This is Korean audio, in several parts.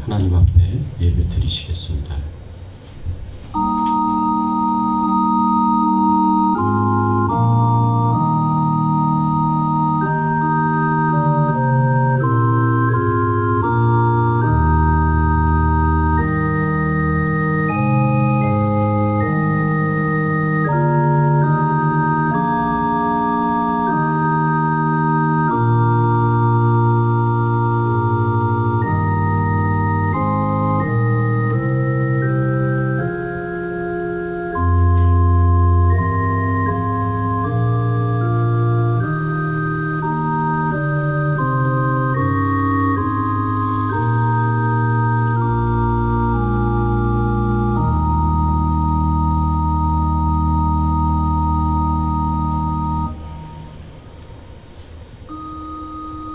하나님 앞에 예배 드리시겠습니다.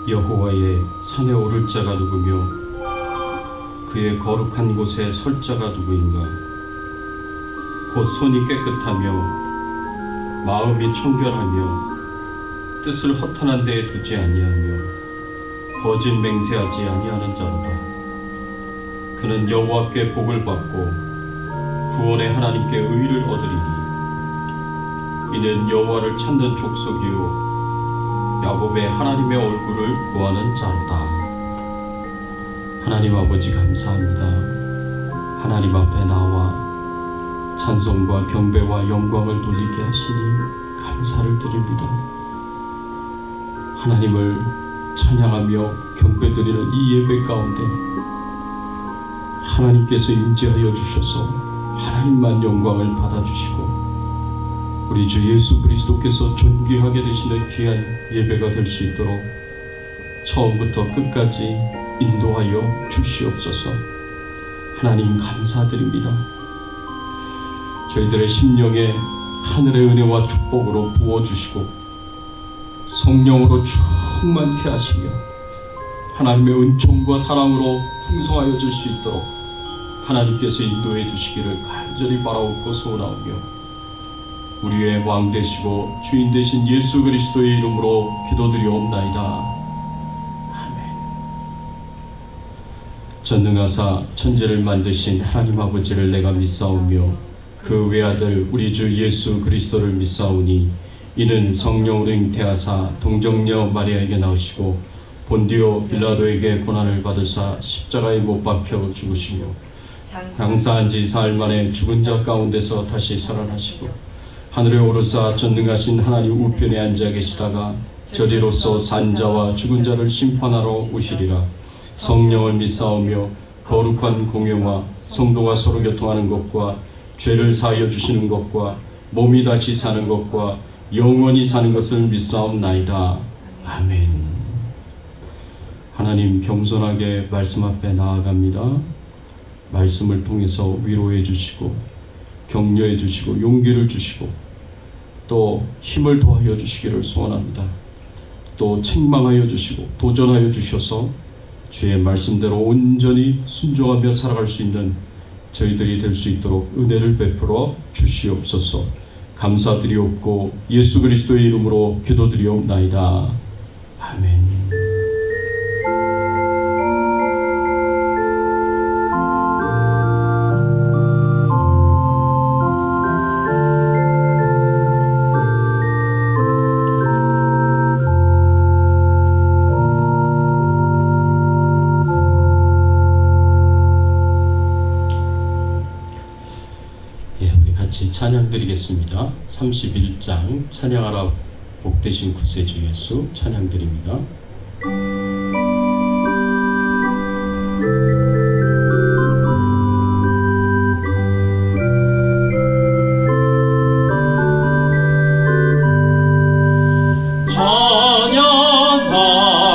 여호와의 산에 오를 자가 누구며 그의 거룩한 곳에 설 자가 누구인가? 곧 손이 깨끗하며 마음이 청결하며 뜻을 허탄한 데에 두지 아니하며 거짓 맹세하지 아니하는 자로다. 그는 여호와께 복을 받고 구원의 하나님께 의를 얻으리니 이는 여호와를 찾는 족속이요 야곱의 하나님의 얼굴을 구하는 자로다. 하나님 아버지 감사합니다. 하나님 앞에 나와 찬송과 경배와 영광을 돌리게 하시니 감사를 드립니다. 하나님을 찬양하며 경배드리는 이 예배 가운데 하나님께서 임재하여 주셔서 하나님만 영광을 받아주시고 우리 주 예수 그리스도께서 존귀하게 되시는 귀한 예배가 될 수 있도록 처음부터 끝까지 인도하여 주시옵소서. 하나님 감사드립니다. 저희들의 심령에 하늘의 은혜와 축복으로 부어주시고 성령으로 충만케 하시며 하나님의 은총과 사랑으로 풍성하여 줄 수 있도록 하나님께서 인도해 주시기를 간절히 바라옵고 소원하오며 우리의 왕 되시고 주인 되신 예수 그리스도의 이름으로 기도드리옵나이다. 아멘. 전능하사 천지를 만드신 하나님 아버지를 내가 믿사오며 그 외아들 우리 주 예수 그리스도를 믿사오니 이는 성령으로 잉태하사 동정녀 마리아에게 나으시고 본디오 빌라도에게 고난을 받으사 십자가에 못 박혀 죽으시며 장사한 지 사흘 만에 죽은 자 가운데서 다시 살아나시고 하늘에 오르사 전능하신 하나님 우편에 앉아 계시다가 저리로서 산 자와 죽은 자를 심판하러 오시리라. 성령을 믿사오며 거룩한 공회와 성도가 서로 교통하는 것과 죄를 사하여 주시는 것과 몸이 다시 사는 것과 영원히 사는 것을 믿사옵나이다. 아멘. 하나님 겸손하게 말씀 앞에 나아갑니다. 말씀을 통해서 위로해 주시고 격려해 주시고 용기를 주시고 또 힘을 더하여 주시기를 소원합니다. 또 책망하여 주시고 도전하여 주셔서 주의 말씀대로 온전히 순종하며 살아갈 수 있는 저희들이 될 수 있도록 은혜를 베풀어 주시옵소서. 감사드리옵고 예수 그리스도의 이름으로 기도드리옵나이다. 아멘. 찬양 드리겠습니다. 31장 찬양하라 복되신 구세주 예수 찬양 드립니다.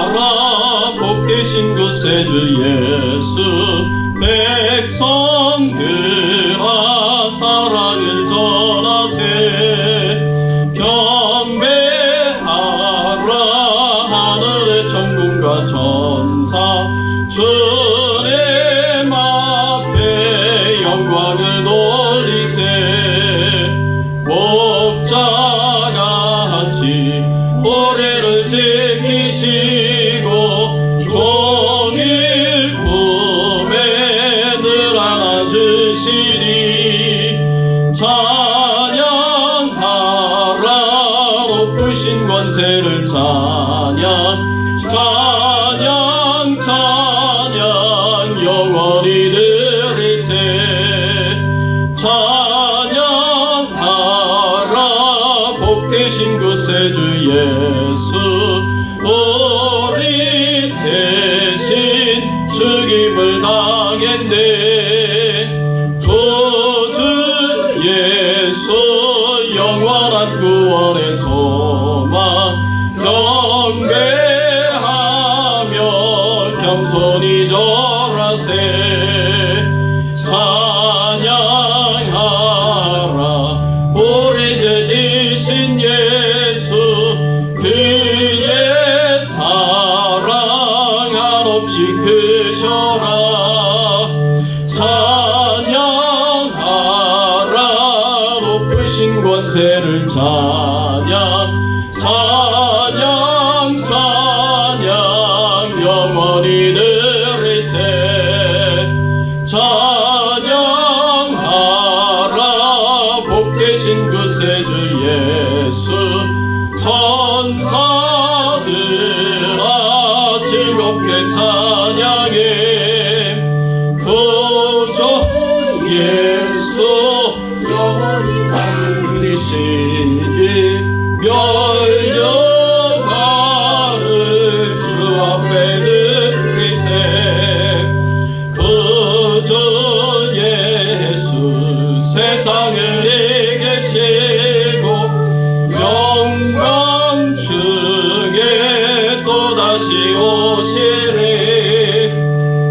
찬양하라 복되신 구세주 예수 백성들아 사랑을 전하세 경배하라 하늘 당했네. 구주 예수 영원한 구원의 소망 경배하며 겸손히 절하세. 찬양하라 우리 주 지신 예수, 그의 사랑 한없이 크셔라. 찬양하라 높으신 권세를 찬양, 찬양, 찬양 영원히 들으세. 찬양하라 복되신 그 세주 예수, 천사들아 즐겁게 찬양해. 구주 예수 영원히 다스리시니 멸려가를 주 앞에 드리세. 구주 예수 세상을 이기시고 영광 중에 또다시 오시리.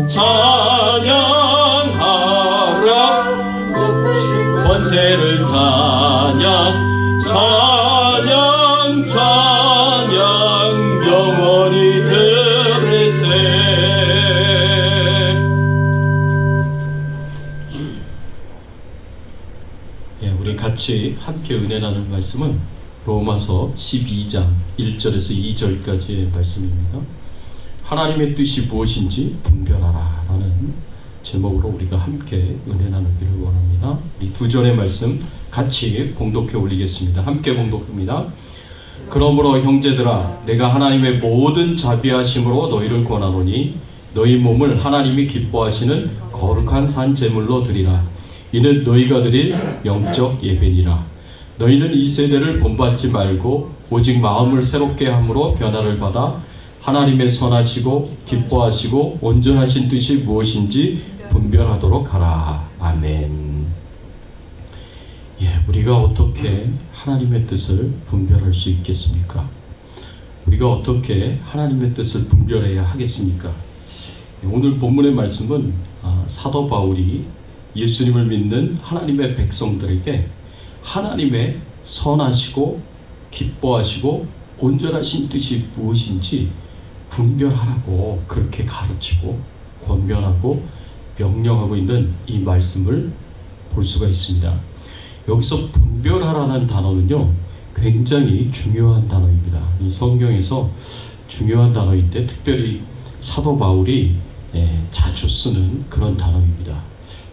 찬양하라 권세를 찬양, 찬양, 찬양 영원히 들으세. 우리 같이 함께 은혜 나눌 말씀은 로마서 12장 1절에서 2절까지의 말씀입니다. 하나님의 뜻이 무엇인지 분별하라 라는 제목으로 우리가 함께 은혜 나누기를 원합니다. 우리 두 절의 말씀 같이 봉독해 올리겠습니다. 함께 봉독합니다. 그러므로 형제들아, 내가 하나님의 모든 자비하심으로 너희를 권하노니 너희 몸을 하나님이 기뻐하시는 거룩한 산 제물로 드리라. 이는 너희가 드릴 영적 예배니라. 너희는 이 세대를 본받지 말고 오직 마음을 새롭게 함으로 변화를 받아 하나님의 선하시고 기뻐하시고 온전하신 뜻이 무엇인지 분별하도록 하라. 아멘. 우리가 어떻게 하나님의 뜻을 분별할 수 있겠습니까? 우리가 어떻게 하나님의 뜻을 분별해야 하겠습니까? 오늘 본문의 말씀은 사도 바울이 예수님을 믿는 하나님의 백성들에게 하나님의 선하시고 기뻐하시고 온전하신 뜻이 무엇인지 분별하라고 그렇게 가르치고 권면하고 명령하고 있는 이 말씀을 볼 수가 있습니다. 여기서 분별하라는 단어는요, 굉장히 중요한 단어입니다. 이 성경에서 중요한 단어인데 특별히 사도 바울이 자주 쓰는 그런 단어입니다.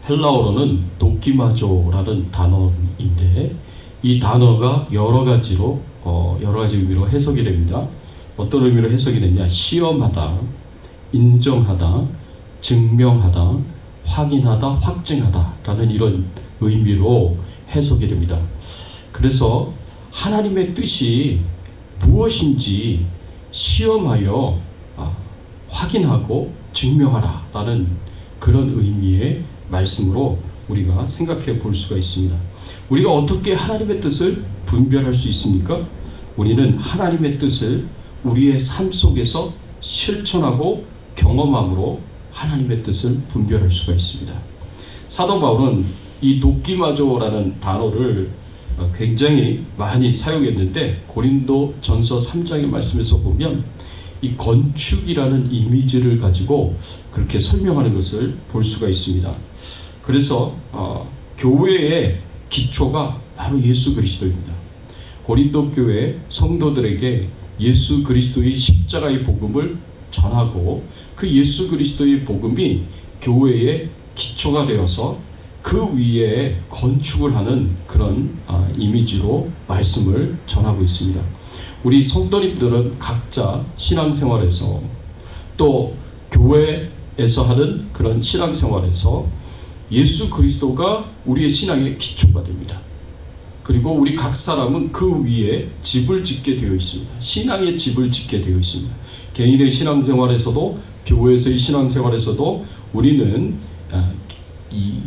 헬라어로는 도키마조라는 단어인데 이 단어가 여러 가지 의미로 해석이 됩니다. 어떤 의미로 해석이 되냐? 시험하다, 인정하다, 증명하다, 확인하다, 확증하다 라는 이런 의미로 해석이 됩니다. 그래서 하나님의 뜻이 무엇인지 시험하여 확인하고 증명하라 라는 그런 의미의 말씀으로 우리가 생각해 볼 수가 있습니다. 우리가 어떻게 하나님의 뜻을 분별할 수 있습니까? 우리는 하나님의 뜻을 우리의 삶 속에서 실천하고 경험함으로 하나님의 뜻을 분별할 수가 있습니다. 사도 바울은 이 도키마조라는 단어를 굉장히 많이 사용했는데 고린도 전서 3장의 말씀에서 보면 이 건축이라는 이미지를 가지고 그렇게 설명하는 것을 볼 수가 있습니다. 그래서 교회의 기초가 바로 예수 그리스도입니다. 고린도 교회 성도들에게 예수 그리스도의 십자가의 복음을 전하고 그 예수 그리스도의 복음이 교회의 기초가 되어서 그 위에 건축을 하는 그런 이미지로 말씀을 전하고 있습니다. 우리 성도님들은 각자 신앙생활에서 또 교회에서 하는 그런 신앙생활에서 예수 그리스도가 우리의 신앙의 기초가 됩니다. 그리고 우리 각 사람은 그 위에 집을 짓게 되어 있습니다. 신앙의 집을 짓게 되어 있습니다. 개인의 신앙생활에서도 교회에서의 신앙생활에서도 우리는 이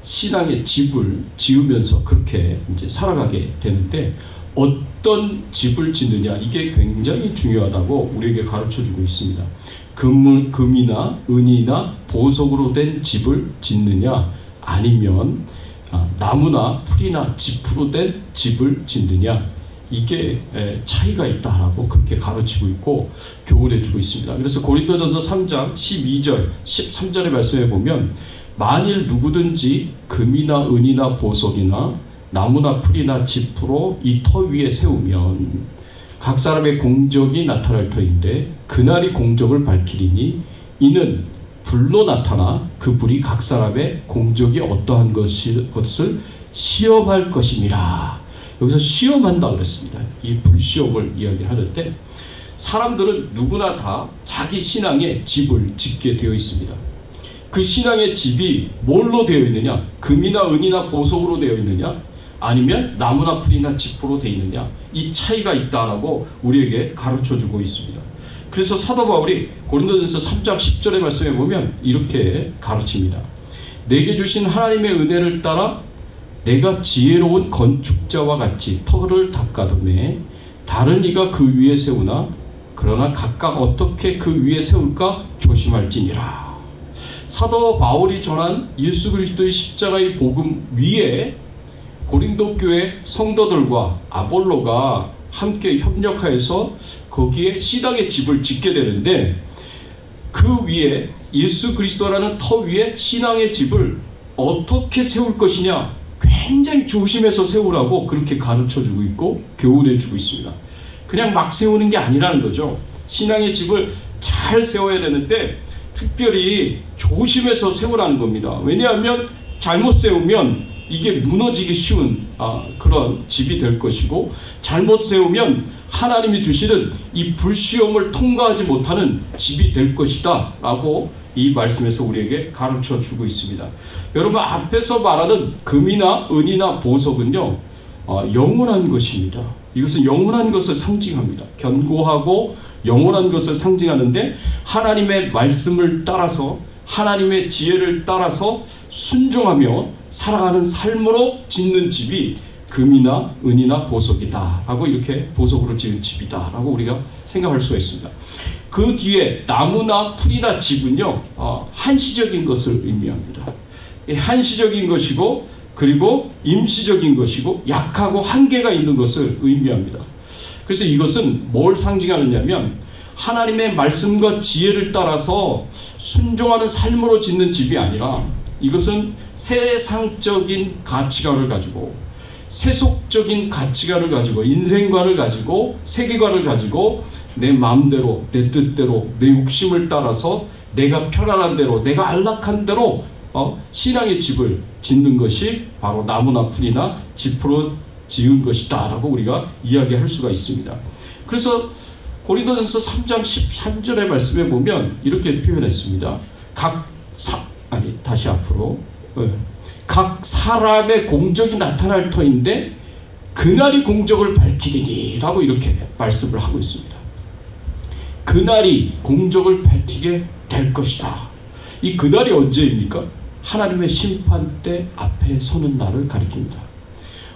신앙의 집을 지으면서 그렇게 이제 살아가게 되는데, 어떤 집을 짓느냐, 이게 굉장히 중요하다고 우리에게 가르쳐주고 있습니다. 금이나 은이나 보석으로 된 집을 짓느냐, 아니면 나무나 풀이나 짚으로 된 집을 짓느냐, 이게 차이가 있다라고 그렇게 가르치고 있고 교훈해주고 있습니다. 그래서 고린도전서 3장 12절 13절의 말씀에 보면, 만일 누구든지 금이나 은이나 보석이나 나무나 풀이나 짚으로 이 터 위에 세우면 각 사람의 공적이 나타날 터인데 그날이 공적을 밝히리니 이는 불로 나타나 그 불이 각 사람의 공적이 어떠한 것을 시험할 것임이라. 여기서 시험한다 그랬습니다. 이 불시험을 이야기하는데, 사람들은 누구나 다 자기 신앙의 집을 짓게 되어 있습니다. 그 신앙의 집이 뭘로 되어 있느냐, 금이나 은이나 보석으로 되어 있느냐, 아니면 나무나 풀이나 짚으로 되어 있느냐, 이 차이가 있다라고 우리에게 가르쳐주고 있습니다. 그래서 사도 바울이 고린도전서 3장 10절의 말씀에 보면 이렇게 가르칩니다. 내게 주신 하나님의 은혜를 따라 내가 지혜로운 건축자와 같이 터를 닦아두매 다른 이가 그 위에 세우나 그러나 각각 어떻게 그 위에 세울까 조심할지니라. 사도 바울이 전한 예수 그리스도의 십자가의 복음 위에 고린도 교회 성도들과 아볼로가 함께 협력하여서 거기에 신앙의 집을 짓게 되는데, 그 위에 예수 그리스도라는 터 위에 신앙의 집을 어떻게 세울 것이냐, 굉장히 조심해서 세우라고 그렇게 가르쳐주고 있고 교훈해주고 있습니다. 그냥 막 세우는 게 아니라는 거죠. 신앙의 집을 잘 세워야 되는데 특별히 조심해서 세우라는 겁니다. 왜냐하면 잘못 세우면 이게 무너지기 쉬운 그런 집이 될 것이고, 잘못 세우면 하나님이 주시는 이 불시험을 통과하지 못하는 집이 될 것이다 라고 이 말씀에서 우리에게 가르쳐 주고 있습니다. 여러분, 앞에서 말하는 금이나 은이나 보석은요, 영원한 것입니다. 이것은 영원한 것을 상징합니다. 견고하고 영원한 것을 상징하는데, 하나님의 말씀을 따라서 하나님의 지혜를 따라서 순종하며 살아가는 삶으로 짓는 집이 금이나 은이나 보석이다 라고, 이렇게 보석으로 지은 집이다 라고 우리가 생각할 수가 있습니다. 그 뒤에 나무나 풀이나 짚은요, 한시적인 것을 의미합니다. 한시적인 것이고, 그리고 임시적인 것이고, 약하고 한계가 있는 것을 의미합니다. 그래서 이것은 뭘 상징하느냐면, 하나님의 말씀과 지혜를 따라서 순종하는 삶으로 짓는 집이 아니라, 이것은 세상적인 가치관을 가지고, 세속적인 가치관을 가지고, 인생관을 가지고, 세계관을 가지고 내 마음대로, 내 뜻대로, 내 욕심을 따라서 내가 편안한 대로, 내가 안락한 대로 신앙의 집을 짓는 것이 바로 나무나 풀이나 짚으로 지은 것이다 라고 우리가 이야기할 수가 있습니다. 그래서 고린도전서 3장 13절의 말씀에 보면 이렇게 표현했습니다. 각 사람의 공적이 나타날 터인데 그날이 공적을 밝히리니 라고 이렇게 말씀을 하고 있습니다. 그날이 공적을 밝히게 될 것이다. 이 그날이 언제입니까? 하나님의 심판대 앞에 서는 날을 가리킵니다.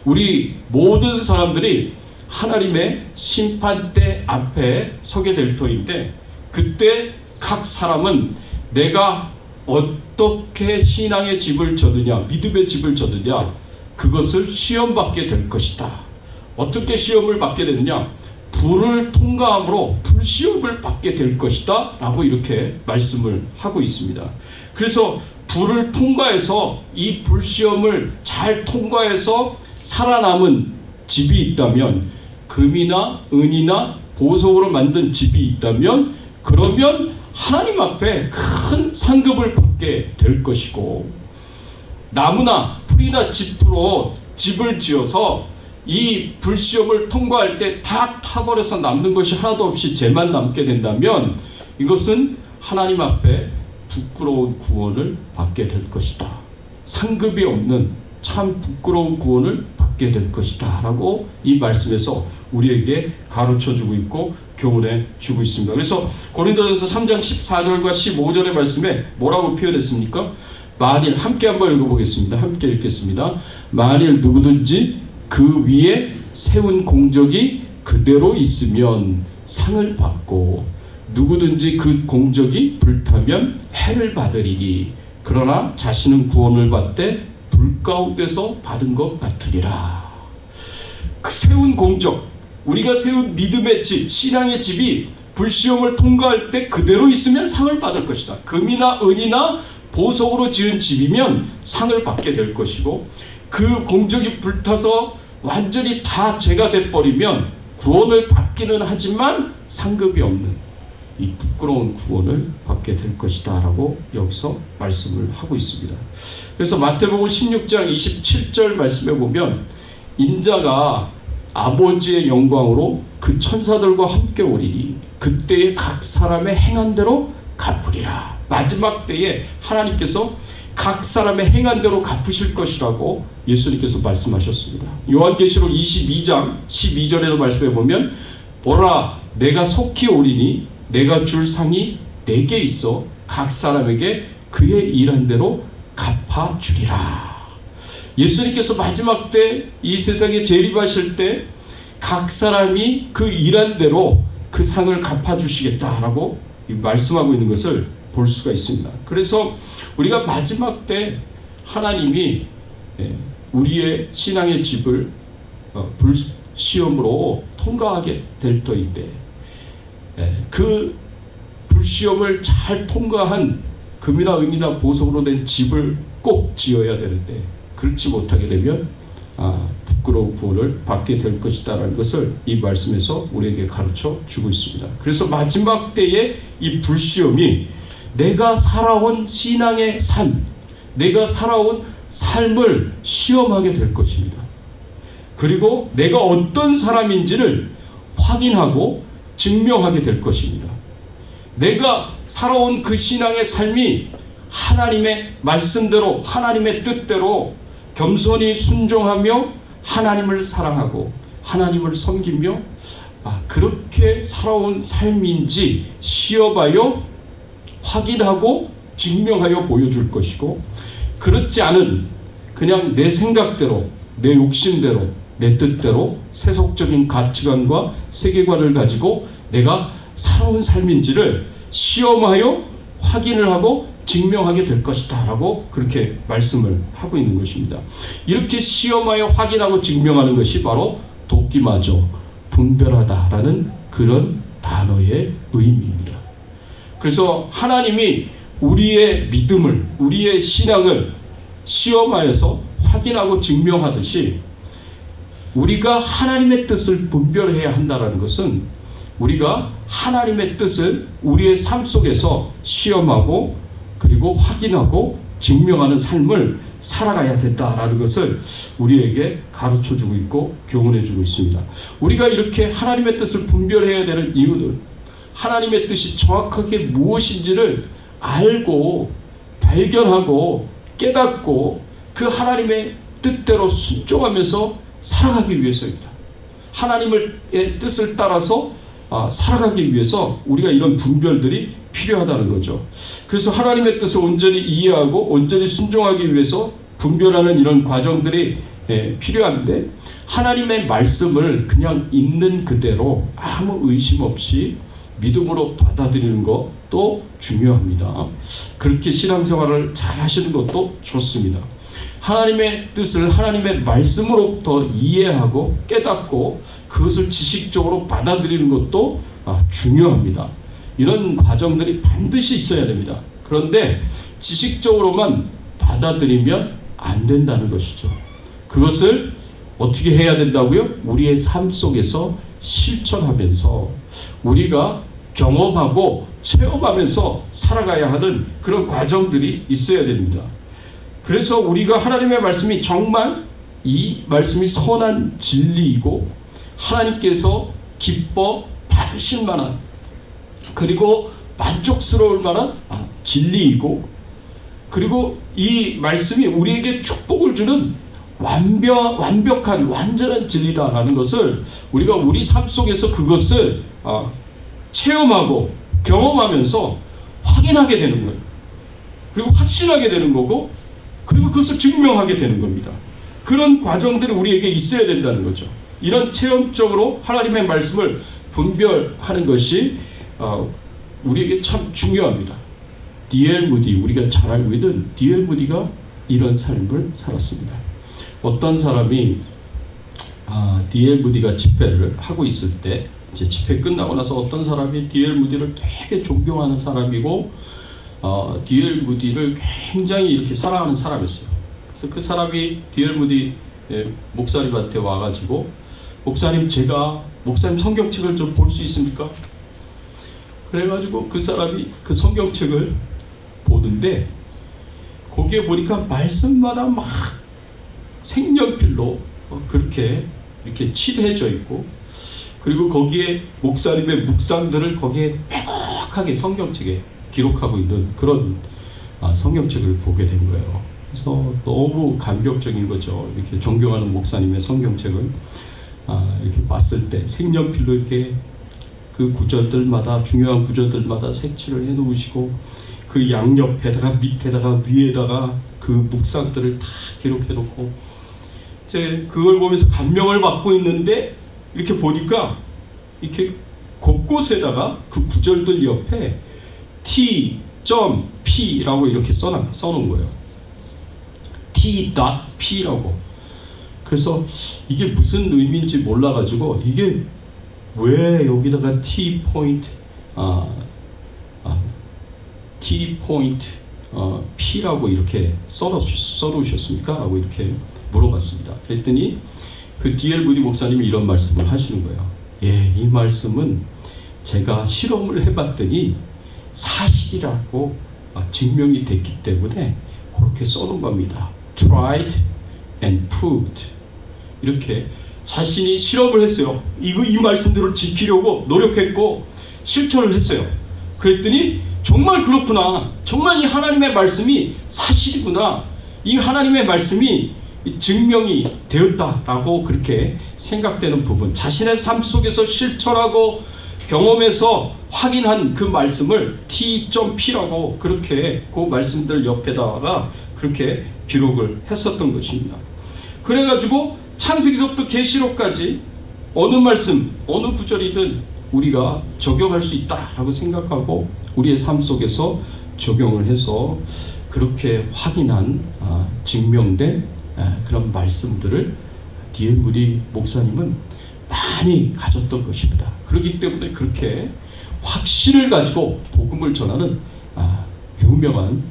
우리 모든 사람들이 하나님의 심판대 앞에 서게 될 터인데, 그때 각 사람은 내가 어떻게 신앙의 집을 져드냐, 믿음의 집을 져드냐, 그것을 시험받게 될 것이다. 어떻게 시험을 받게 되느냐? 불을 통과함으로 불시험을 받게 될 것이다 라고 이렇게 말씀을 하고 있습니다. 그래서 불을 통과해서, 이 불시험을 잘 통과해서 살아남은 집이 있다면, 금이나 은이나 보석으로 만든 집이 있다면, 그러면 하나님 앞에 큰 상급을 받게 될 것이고, 나무나 풀이나 짚으로 집을 지어서 이 불시험을 통과할 때 다 타버려서 남는 것이 하나도 없이 쟤만 남게 된다면, 이것은 하나님 앞에 부끄러운 구원을 받게 될 것이다. 상급이 없는 참 부끄러운 구원을 받게 받게 될 것이다 라고 이 말씀에서 우리에게 가르쳐주고 있고 교훈해 주고 있습니다. 그래서 고린도전서 3장 14절과 15절의 말씀에 뭐라고 표현했습니까? 만일, 함께 한번 읽어보겠습니다. 함께 읽겠습니다. 만일 누구든지 그 위에 세운 공적이 그대로 있으면 상을 받고 누구든지 그 공적이 불타면 해를 받으리니 그러나 자신은 구원을 받되 불 가운데서 받은 것 같으리라. 그 세운 공적, 우리가 세운 믿음의 집, 신앙의 집이 불시험을 통과할 때 그대로 있으면 상을 받을 것이다. 금이나 은이나 보석으로 지은 집이면 상을 받게 될 것이고, 그 공적이 불타서 완전히 다 죄가 돼버리면 구원을 받기는 하지만 상급이 없는 이 부끄러운 구원을 받게 될 것이다 라고 여기서 말씀을 하고 있습니다. 그래서 마태복음 16장 27절 말씀에 보면 인자가 아버지의 영광으로 그 천사들과 함께 오리니 그때에 각 사람의 행한 대로 갚으리라. 마지막 때에 하나님께서 각 사람의 행한 대로 갚으실 것이라고 예수님께서 말씀하셨습니다. 요한계시록 22장 12절에도 말씀해 보면 보라 내가 속히 오리니 내가 줄 상이 내게 있어 각 사람에게 그의 일한 대로 갚아주리라. 예수님께서 마지막 때 이 세상에 재림하실 때 각 사람이 그 일한 대로 그 상을 갚아주시겠다라고 말씀하고 있는 것을 볼 수가 있습니다. 그래서 우리가 마지막 때 하나님이 우리의 신앙의 집을 불시험으로 통과하게 될 터인데 그 불시험을 잘 통과한 금이나 은이나 보석으로 된 집을 꼭 지어야 되는데 그렇지 못하게 되면 부끄러운 구원을 받게 될 것이다 라는 것을 이 말씀에서 우리에게 가르쳐 주고 있습니다. 그래서 마지막 때의 이 불시험이 내가 살아온 신앙의 삶, 내가 살아온 삶을 시험하게 될 것입니다. 그리고 내가 어떤 사람인지를 확인하고 증명하게 될 것입니다. 내가 살아온 그 신앙의 삶이 하나님의 말씀대로 하나님의 뜻대로 겸손히 순종하며 하나님을 사랑하고 하나님을 섬기며 그렇게 살아온 삶인지 시험하여 확인하고 증명하여 보여줄 것이고, 그렇지 않은 그냥 내 생각대로 내 욕심대로 내 뜻대로 세속적인 가치관과 세계관을 가지고 내가 살아온 삶인지를 시험하여 확인을 하고 증명하게 될 것이다 라고 그렇게 말씀을 하고 있는 것입니다. 이렇게 시험하여 확인하고 증명하는 것이 바로 돕기마저 분별하다라는 그런 단어의 의미입니다. 그래서 하나님이 우리의 믿음을, 우리의 신앙을 시험하여서 확인하고 증명하듯이 우리가 하나님의 뜻을 분별해야 한다는 것은 우리가 하나님의 뜻을 우리의 삶 속에서 시험하고 그리고 확인하고 증명하는 삶을 살아가야 된다라는 것을 우리에게 가르쳐주고 있고 교훈해주고 있습니다. 우리가 이렇게 하나님의 뜻을 분별해야 되는 이유는 하나님의 뜻이 정확하게 무엇인지를 알고 발견하고 깨닫고 그 하나님의 뜻대로 순종하면서 살아가기 위해서입니다. 하나님의 뜻을 따라서 살아가기 위해서 우리가 이런 분별들이 필요하다는 거죠. 그래서 하나님의 뜻을 온전히 이해하고 온전히 순종하기 위해서 분별하는 이런 과정들이 필요한데, 하나님의 말씀을 그냥 있는 그대로 아무 의심 없이 믿음으로 받아들이는 것도 중요합니다. 그렇게 신앙생활을 잘 하시는 것도 좋습니다. 하나님의 뜻을 하나님의 말씀으로부터 이해하고 깨닫고 그것을 지식적으로 받아들이는 것도 중요합니다. 이런 과정들이 반드시 있어야 됩니다. 그런데 지식적으로만 받아들이면 안 된다는 것이죠. 그것을 어떻게 해야 된다고요? 우리의 삶 속에서 실천하면서 우리가 경험하고 체험하면서 살아가야 하는 그런 과정들이 있어야 됩니다. 그래서 우리가 하나님의 말씀이 정말 이 말씀이 선한 진리이고 하나님께서 기뻐 받으실 만한 그리고 만족스러울 만한 진리이고, 그리고 이 말씀이 우리에게 축복을 주는 완벽한 완전한 진리다라는 것을 우리가 우리 삶 속에서 그것을 체험하고 경험하면서 확인하게 되는 거예요. 그리고 확신하게 되는 거고, 그리고 그것을 증명하게 되는 겁니다. 그런 과정들이 우리에게 있어야 된다는 거죠. 이런 체험적으로 하나님의 말씀을 분별하는 것이 우리에게 참 중요합니다. D.L. 무디, 우리가 잘 알고 있는 D.L. 무디가 이런 삶을 살았습니다. 어떤 사람이 D.L. 무디가 집회를 하고 있을 때, 이제 집회 끝나고 나서 어떤 사람이 D.L. 무디를 되게 존경하는 사람이고 D.L. 무디를 굉장히 이렇게 사랑하는 사람이었어요. 그래서 그 사람이 D.L. 무디 목사님한테 와가지고, 목사님, 제가 목사님 성경책을 좀 볼 수 있습니까? 그래가지고 그 사람이 그 성경책을 보는데, 거기에 보니까 말씀마다 막 색연필로 그렇게 이렇게 칠해져 있고, 그리고 거기에 목사님의 묵상들을 거기에 빼곡하게 성경책에 기록하고 있는 그런 성경책을 보게 된 거예요. 그래서 너무 감격적인 거죠. 이렇게 존경하는 목사님의 성경책을 이렇게 봤을 때 색연필로 이렇게 그 구절들마다, 중요한 구절들마다 색칠을 해놓으시고, 그 양옆에다가 밑에다가 위에다가 그 묵상들을 다 기록해놓고, 이제 그걸 보면서 감명을 받고 있는데, 이렇게 보니까 이렇게 곳곳에다가 그 구절들 옆에 T.P라고 이렇게 써놓은 거예요. T.P라고. 그래서 이게 무슨 의미인지 몰라가지고, 이게 왜 여기다가 T 포인트 P라고 이렇게 써놓으셨습니까? 라고 이렇게 물어봤습니다. 그랬더니 그 D.L. 무디 목사님이 이런 말씀을 하시는 거예요. 예, 이 말씀은 제가 실험을 해봤더니 사실이라고 증명이 됐기 때문에 그렇게 써놓은 겁니다. Tried and proved. 이렇게 자신이 실험을 했어요. 이 말씀들을 지키려고 노력했고 실천을 했어요. 그랬더니 정말 그렇구나. 정말 이 하나님의 말씀이 사실이구나. 이 하나님의 말씀이 증명이 되었다라고 그렇게 생각되는 부분, 자신의 삶 속에서 실천하고 경험해서 확인한 그 말씀을 T.P라고 그렇게 그 말씀들 옆에다가 그렇게 기록을 했었던 것입니다. 그래가지고 창세기서부터 계시록까지 어느 말씀, 어느 구절이든 우리가 적용할 수 있다라고 생각하고 우리의 삶 속에서 적용을 해서 그렇게 확인한 증명된 그런 말씀들을 D.L. 무디 목사님은 많이 가졌던 것입니다. 그렇기 때문에 그렇게 확신을 가지고 복음을 전하는 유명한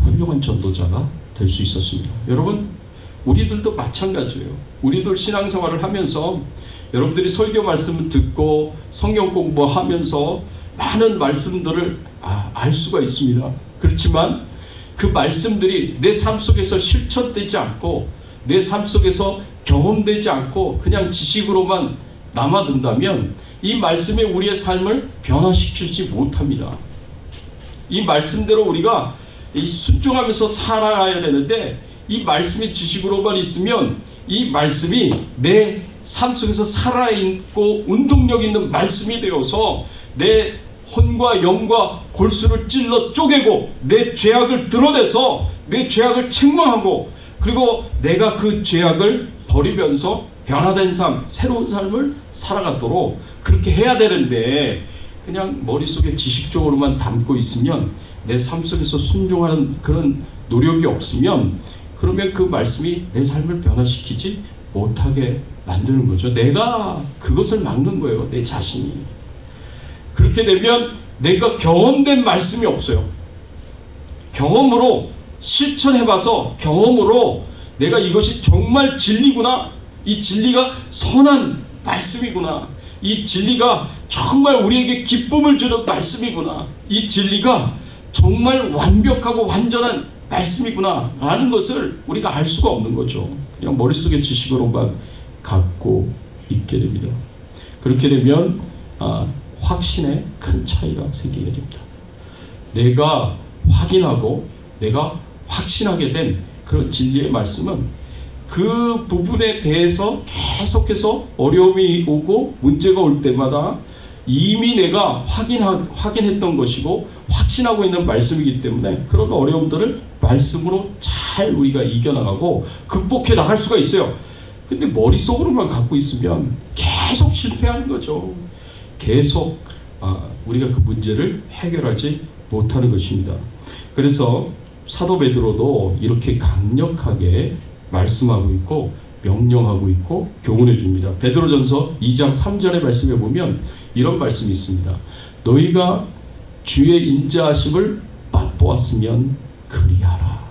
훌륭한 전도자가 될 수 있었습니다. 여러분, 우리들도 마찬가지예요. 우리들 신앙생활을 하면서 여러분들이 설교 말씀을 듣고 성경 공부하면서 많은 말씀들을 알 수가 있습니다. 그렇지만 그 말씀들이 내 삶 속에서 실천되지 않고 내 삶 속에서 경험되지 않고 그냥 지식으로만 남아든다면 이 말씀이 우리의 삶을 변화시키지 못합니다. 이 말씀대로 우리가 순종하면서 살아가야 되는데, 이 말씀이 지식으로만 있으면 이 말씀이 내 삶 속에서 살아있고 운동력 있는 말씀이 되어서 내 혼과 영과 골수를 찔러 쪼개고 내 죄악을 드러내서 내 죄악을 책망하고, 그리고 내가 그 죄악을 버리면서 변화된 삶, 새로운 삶을 살아가도록 그렇게 해야 되는데, 그냥 머릿속에 지식적으로만 담고 있으면, 내 삶 속에서 순종하는 그런 노력이 없으면, 그러면 그 말씀이 내 삶을 변화시키지 못하게 만드는 거죠. 내가 그것을 막는 거예요, 내 자신이. 그렇게 되면 내가 경험된 말씀이 없어요. 경험으로 실천해봐서 경험으로 내가 이것이 정말 진리구나, 이 진리가 선한 말씀이구나, 이 진리가 정말 우리에게 기쁨을 주는 말씀이구나, 이 진리가 정말 완벽하고 완전한 말씀이구나 라는 것을 우리가 알 수가 없는 거죠. 그냥 머릿속에 지식으로만 갖고 있게 됩니다. 그렇게 되면 확신에 큰 차이가 생기게 됩니다. 내가 확인하고 내가 확신하게 된 그런 진리의 말씀은 그 부분에 대해서 계속해서 어려움이 오고 문제가 올 때마다 이미 내가 확인했던 것이고 확신하고 있는 말씀이기 때문에 그런 어려움들을 말씀으로 잘 우리가 이겨나가고 극복해 나갈 수가 있어요. 근데 머릿속으로만 갖고 있으면 계속 실패하는 거죠. 계속 우리가 그 문제를 해결하지 못하는 것입니다. 그래서 사도 베드로도 이렇게 강력하게 말씀하고 있고 명령하고 있고 교훈해 줍니다. 베드로전서 2장 3절의 말씀에 보면 이런 말씀이 있습니다. 너희가 주의 인자하심을 맛보았으면 그리하라.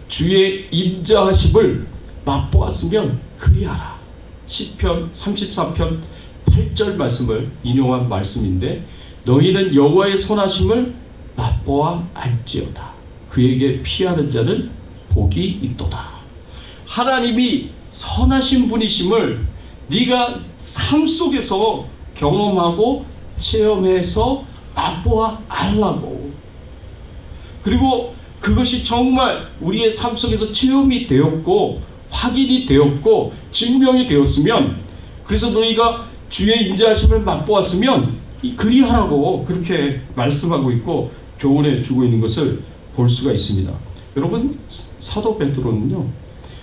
주의 인자하심을 맛보았으면 그리하라. 시편 34편 8절 말씀을 인용한 말씀인데 너희는 여호와의 선하심을 맛보아 알지어다. 그에게 피하는 자는 복이 있도다. 하나님이 선하신 분이심을 네가 삶 속에서 경험하고 체험해서 맛보아 알라고. 그리고 그것이 정말 우리의 삶 속에서 체험이 되었고 확인이 되었고 증명이 되었으면, 그래서 너희가 주의 인자하심을 맛보았으면 그리하라고 그렇게 말씀하고 있고 교훈해 주고 있는 것을 볼 수가 있습니다. 여러분, 사도 베드로는요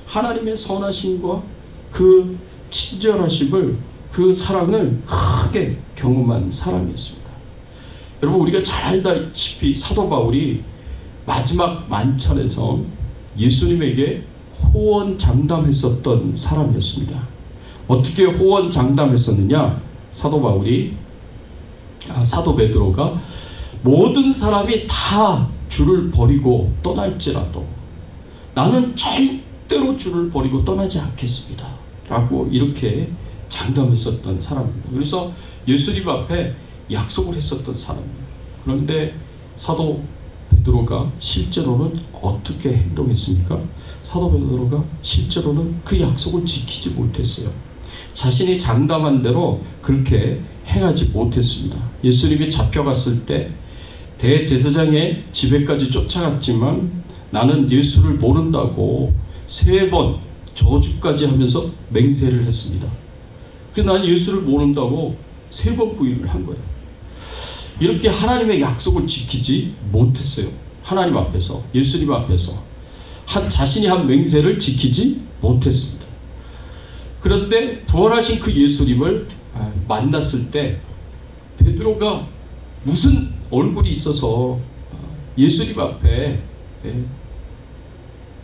하나님의 선하심과 그 친절하심을, 그 사랑을 크게 경험한 사람이었습니다. 여러분, 우리가 잘 알다시피 사도 바울이 마지막 만찬에서 예수님에게 호언장담했었던 사람이었습니다. 어떻게 호언장담했었느냐? 사도 베드로가 모든 사람이 다 주를 버리고 떠날지라도 나는 절대로 주를 버리고 떠나지 않겠습니다 라고 이렇게 장담했었던 사람입니다. 그래서 예수님 앞에 약속을 했었던 사람입니다. 그런데 사도 베드로가 실제로는 어떻게 행동했습니까? 사도 베드로가 실제로는 그 약속을 지키지 못했어요. 자신이 장담한 대로 그렇게 행하지 못했습니다. 예수님이 잡혀갔을 때 대제사장의 집에까지 쫓아갔지만 나는 예수를 모른다고 3번 저주까지 하면서 맹세를 했습니다. 그래서 나는 예수를 모른다고 3번 부인을 한 거예요. 이렇게 하나님의 약속을 지키지 못했어요. 하나님 앞에서, 예수님 앞에서 자신이 한 맹세를 지키지 못했습니다. 그런데 부활하신 그 예수님을 만났을 때 베드로가 무슨 얼굴이 있어서 예수님 앞에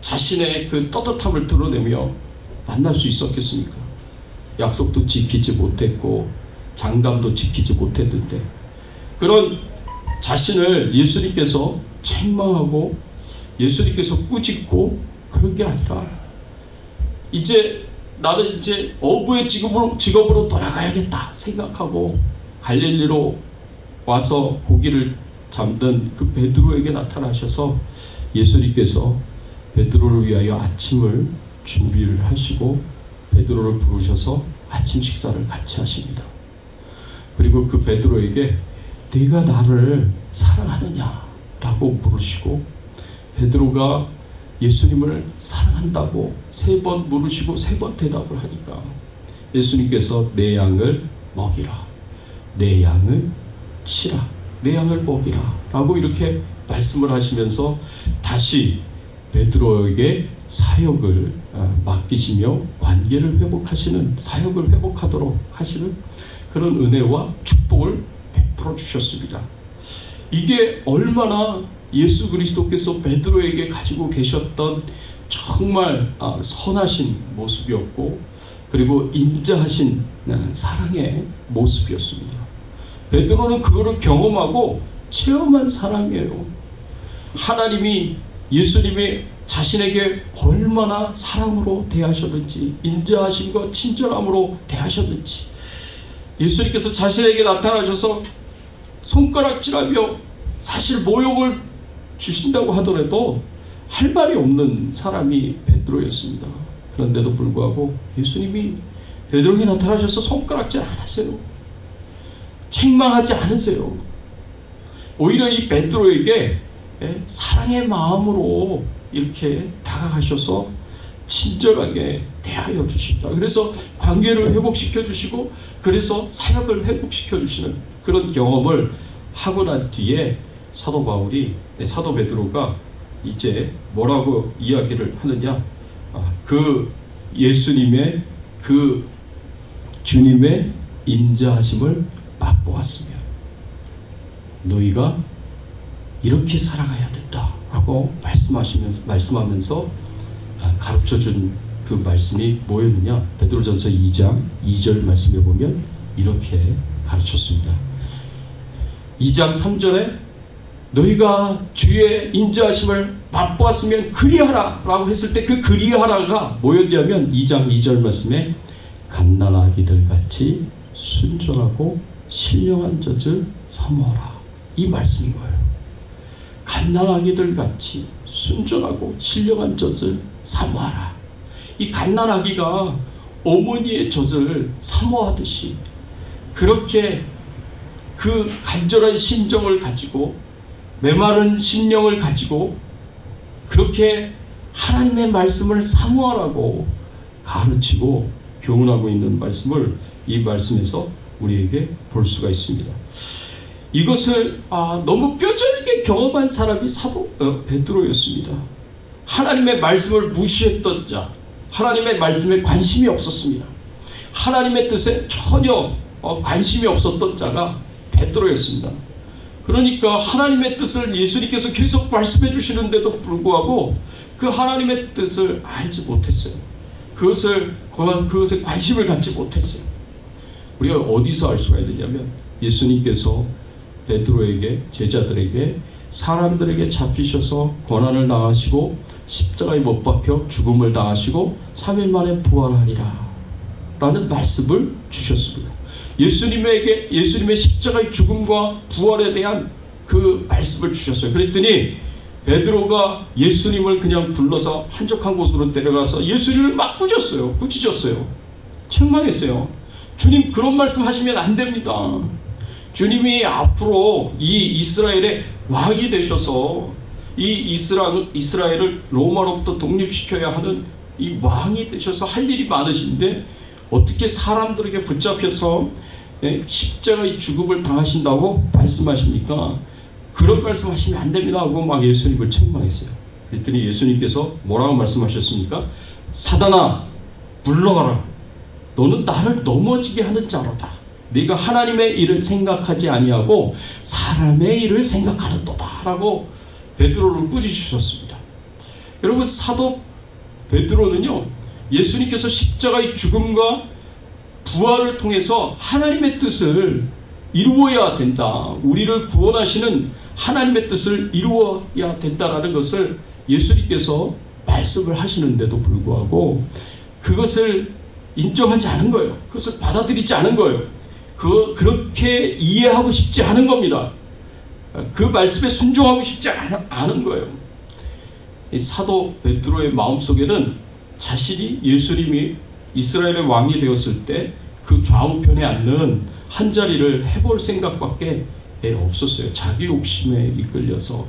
자신의 그 떳떳함을 드러내며 만날 수 있었겠습니까? 약속도 지키지 못했고 장담도 지키지 못했는데, 그런 자신을 예수님께서 책망하고 예수님께서 꾸짖고 그런 게 아니라 나는 이제 어부의 직업으로 돌아가야겠다 생각하고 갈릴리로 와서 고기를 잡는 그 베드로에게 나타나셔서 예수님께서 베드로를 위하여 아침을 준비를 하시고 베드로를 부르셔서 아침 식사를 같이 하십니다. 그리고 그 베드로에게 네가 나를 사랑하느냐 라고 물으시고, 베드로가 예수님을 사랑한다고 3번 물으시고 3번 대답을 하니까 예수님께서 내 양을 먹이라, 내 양을 치라, 내 양을 먹이라 라고 이렇게 말씀을 하시면서 다시 베드로에게 사역을 맡기시며 관계를 회복하시는, 사역을 회복하도록 하시는 그런 은혜와 축복을 베풀어 주셨습니다. 이게 얼마나 예수 그리스도께서 베드로에게 가지고 계셨던 정말 선하신 모습이었고, 그리고 인자하신 사랑의 모습이었습니다. 베드로는 그거를 경험하고 체험한 사람이에요. 하나님이, 예수님이 자신에게 얼마나 사랑으로 대하셨는지, 인자하심과 친절함으로 대하셨는지, 예수님께서 자신에게 나타나셔서 손가락질하며 사실 모욕을 주신다고 하더라도 할 말이 없는 사람이 베드로였습니다. 그런데도 불구하고 예수님이 베드로에게 나타나셔서 손가락질 안 하세요. 책망하지 않으세요. 오히려 이 베드로에게 사랑의 마음으로 이렇게 다가가셔서 친절하게 대하여 주십니다. 그래서 관계를 회복시켜 주시고 그래서 사역을 회복시켜 주시는 그런 경험을 하고 난 뒤에 사도 베드로가 이제 뭐라고 이야기를 하느냐, 그 예수님의 그 주님의 인자하심을 맛보았으며 너희가 이렇게 살아가야 된다라고 말씀하면서 가르쳐준 그 말씀이 뭐였느냐, 베드로전서 2장 2절 말씀에 보면 이렇게 가르쳤습니다. 2장 3절에 너희가 주의 인자하심을 맛보았으면 그리하라 라고 했을 때 그 그리하라가 뭐였냐면 2장 2절 말씀에 갓난아기들 같이 순전하고 신령한 젖을 사모하라, 이 말씀인 거예요. 갓난아기들 같이 순전하고 신령한 젖을 사모하라. 이 갓난아기가 어머니의 젖을 사모하듯이 그렇게 그 간절한 심정을 가지고 메마른 심령을 가지고 그렇게 하나님의 말씀을 사모하라고 가르치고 교훈하고 있는 말씀을 이 말씀에서 우리에게 볼 수가 있습니다. 이것을 너무 뼈저리게 경험한 사람이 사도 베드로였습니다. 하나님의 말씀을 무시했던 자, 하나님의 말씀에 관심이 없었습니다. 하나님의 뜻에 전혀 관심이 없었던 자가 베드로였습니다. 그러니까 하나님의 뜻을 예수님께서 계속 말씀해 주시는데도 불구하고 그 하나님의 뜻을 알지 못했어요. 그것에 관심을 갖지 못했어요. 우리가 어디서 알 수가 있느냐면 예수님께서 베드로에게, 제자들에게, 사람들에게 잡히셔서 고난을 당하시고 십자가에 못 박혀 죽음을 당하시고 3일 만에 부활하리라 라는 말씀을 주셨습니다. 예수님의 십자가의 죽음과 부활에 대한 그 말씀을 주셨어요. 그랬더니 베드로가 예수님을 그냥 불러서 한적한 곳으로 데려가서 예수님을 막 꾸짖었어요. 책망했어요. 주님, 그런 말씀 하시면 안 됩니다. 주님이 앞으로 이 이스라엘의 왕이 되셔서 이 이스라엘을 로마로부터 독립시켜야 하는 이 왕이 되셔서 할 일이 많으신데 어떻게 사람들에게 붙잡혀서 십자가의 죽음을 당하신다고 말씀하십니까? 그런 말씀하시면 안 됩니다 하고 막 예수님을 책망했어요. 그랬더니 예수님께서 뭐라고 말씀하셨습니까? 사단아, 물러가라. 너는 나를 넘어지게 하는 자로다. 네가 하나님의 일을 생각하지 아니하고 사람의 일을 생각하는도다 라고 베드로를 꾸짖으셨습니다. 여러분, 사도 베드로는요, 예수님께서 십자가의 죽음과 부활을 통해서 하나님의 뜻을 이루어야 된다, 우리를 구원하시는 하나님의 뜻을 이루어야 된다라는 것을 예수님께서 말씀을 하시는데도 불구하고 그것을 인정하지 않은 거예요. 그것을 받아들이지 않은 거예요. 그렇게 이해하고 싶지 않은 겁니다. 그 말씀에 순종하고 싶지 않은 거예요. 이 사도 베드로의 마음속에는 자신이 예수님이 이스라엘의 왕이 되었을 때 그 좌우편에 앉는 한 자리를 해볼 생각밖에 없었어요. 자기 욕심에 이끌려서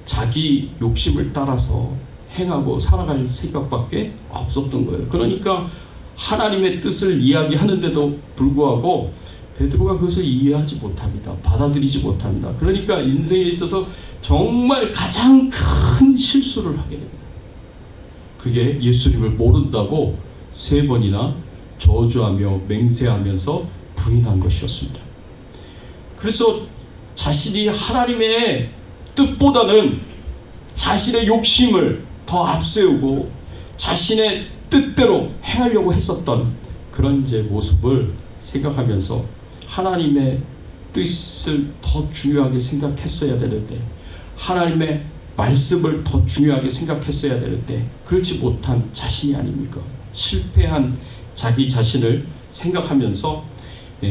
자기 욕심을 따라서 행하고 살아갈 생각밖에 없었던 거예요. 그러니까 하나님의 뜻을 이야기하는데도 불구하고 베드로가 그것을 이해하지 못합니다. 받아들이지 못합니다. 그러니까 인생에 있어서 정말 가장 큰 실수를 하게 됩니다. 그게 예수님을 모른다고 3번이나 저주하며 맹세하면서 부인한 것이었습니다. 그래서 자신이 하나님의 뜻보다는 자신의 욕심을 더 앞세우고 자신의 뜻대로 행하려고 했었던 그런 이제 모습을 생각하면서 하나님의 뜻을 더 중요하게 생각했어야 되는데, 하나님의 말씀을 더 중요하게 생각했어야 되는데 그렇지 못한 자신이 아닙니까? 실패한 자기 자신을 생각하면서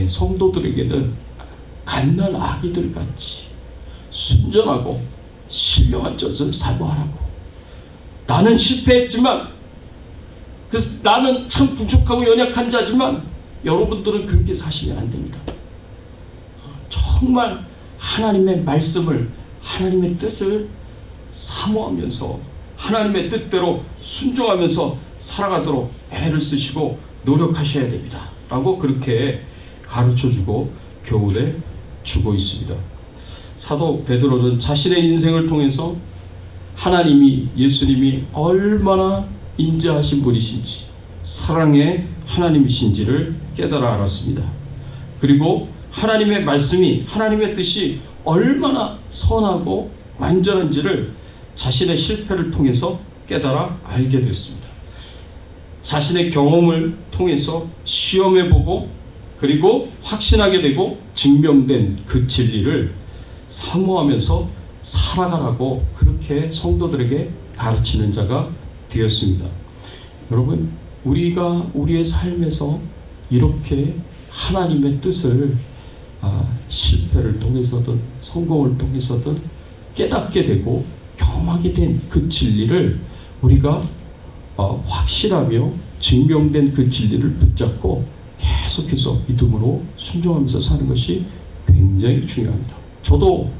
성도들에게는 갓난 아기들 같이 순전하고 신령한 젖을 사모하라고. 나는 실패했지만, 그래서 나는 참 부족하고 연약한 자지만 여러분들은 그렇게 사시면 안 됩니다. 정말 하나님의 말씀을, 하나님의 뜻을 사모하면서 하나님의 뜻대로 순종하면서 살아가도록 애를 쓰시고 노력하셔야 됩니다 라고 그렇게 가르쳐주고 교훈해 주고 있습니다. 사도 베드로는 자신의 인생을 통해서 하나님이, 예수님이 얼마나 인자하신 분이신지, 사랑의 하나님이신지를 깨달아 알았습니다. 그리고 하나님의 말씀이, 하나님의 뜻이 얼마나 선하고 완전한지를 자신의 실패를 통해서 깨달아 알게 됐습니다. 자신의 경험을 통해서 시험해보고 그리고 확신하게 되고 증명된 그 진리를 사모하면서 살아가라고 그렇게 성도들에게 가르치는 자가 되었습니다. 여러분, 우리가 우리의 삶에서 이렇게 하나님의 뜻을 실패를 통해서든 성공을 통해서든 깨닫게 되고 경험하게 된 그 진리를 우리가 확실하며 증명된 그 진리를 붙잡고 계속해서 믿음으로 순종하면서 사는 것이 굉장히 중요합니다. 저도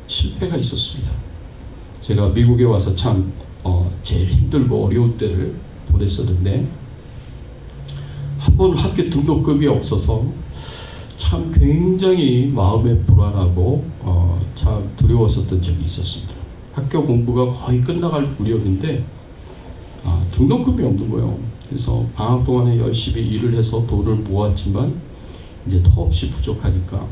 실패가 있었습니다. 제가 미국에 와서 참 제일 힘들고 어려운 때를 보냈었는데, 한 번 학교 등록금이 없어서 참 굉장히 마음에 불안하고 참 두려웠었던 적이 있었습니다. 학교 공부가 거의 끝나갈 무렵인데 등록금이 없는 거예요. 그래서 방학 동안에 열심히 일을 해서 돈을 모았지만 이제 턱없이 부족하니까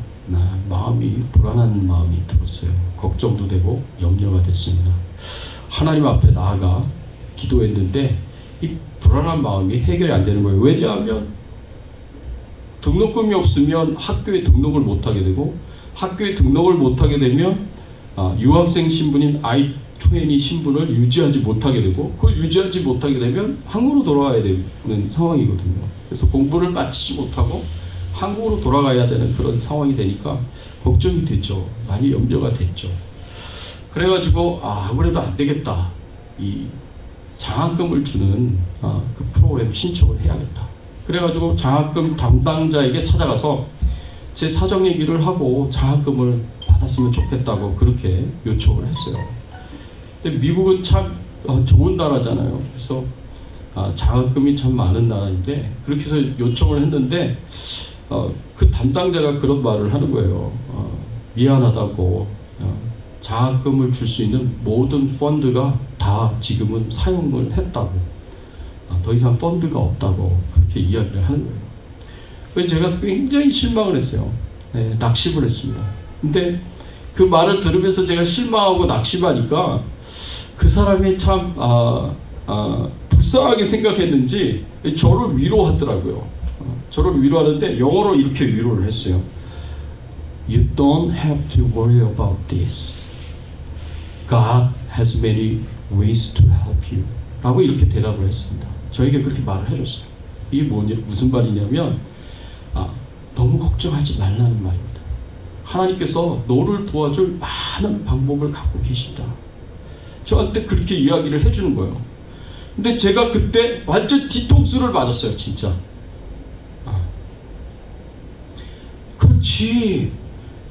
마음이 불안한 마음이 들었어요. 걱정도 되고 염려가 됐습니다. 하나님 앞에 나아가 기도했는데 이 불안한 마음이 해결이 안 되는 거예요. 왜냐하면 등록금이 없으면 학교에 등록을 못하게 되고, 학교에 등록을 못하게 되면 유학생 신분인 I-20 신분을 유지하지 못하게 되고, 그걸 유지하지 못하게 되면 한국으로 돌아가야 되는 상황이거든요. 그래서 공부를 마치지 못하고 한국으로 돌아가야 되는 그런 상황이 되니까 걱정이 됐죠. 많이 염려가 됐죠. 그래가지고 아무래도 안 되겠다. 이 장학금을 주는 그 프로그램 신청을 해야겠다. 그래가지고 장학금 담당자에게 찾아가서 제 사정 얘기를 하고 장학금을 받았으면 좋겠다고 그렇게 요청을 했어요. 근데 미국은 참 좋은 나라잖아요. 그래서 장학금이 참 많은 나라인데 그렇게 해서 요청을 했는데 그 담당자가 그런 말을 하는 거예요. 미안하다고 장학금을 줄 수 있는 모든 펀드가 다 지금은 사용을 했다고, 더 이상 펀드가 없다고 그렇게 이야기를 하는 거예요. 그래서 제가 굉장히 실망을 했어요. 네, 낙심을 했습니다. 근데 그 말을 들으면서 제가 실망하고 낙심하니까 그 사람이 참 불쌍하게 생각했는지 저를 위로하더라고요. 저를 위로하는데 영어로 이렇게 위로를 했어요. You don't have to worry about this. God has many ways to help you. 라고 이렇게 대답을 했습니다. 저에게 그렇게 말을 해줬어요. 이게 무슨 말이냐면 너무 걱정하지 말라는 말입니다. 하나님께서 너를 도와줄 많은 방법을 갖고 계시다. 저한테 그렇게 이야기를 해주는 거예요. 근데 제가 그때 완전 뒤통수를 맞았어요. 진짜. 그렇지.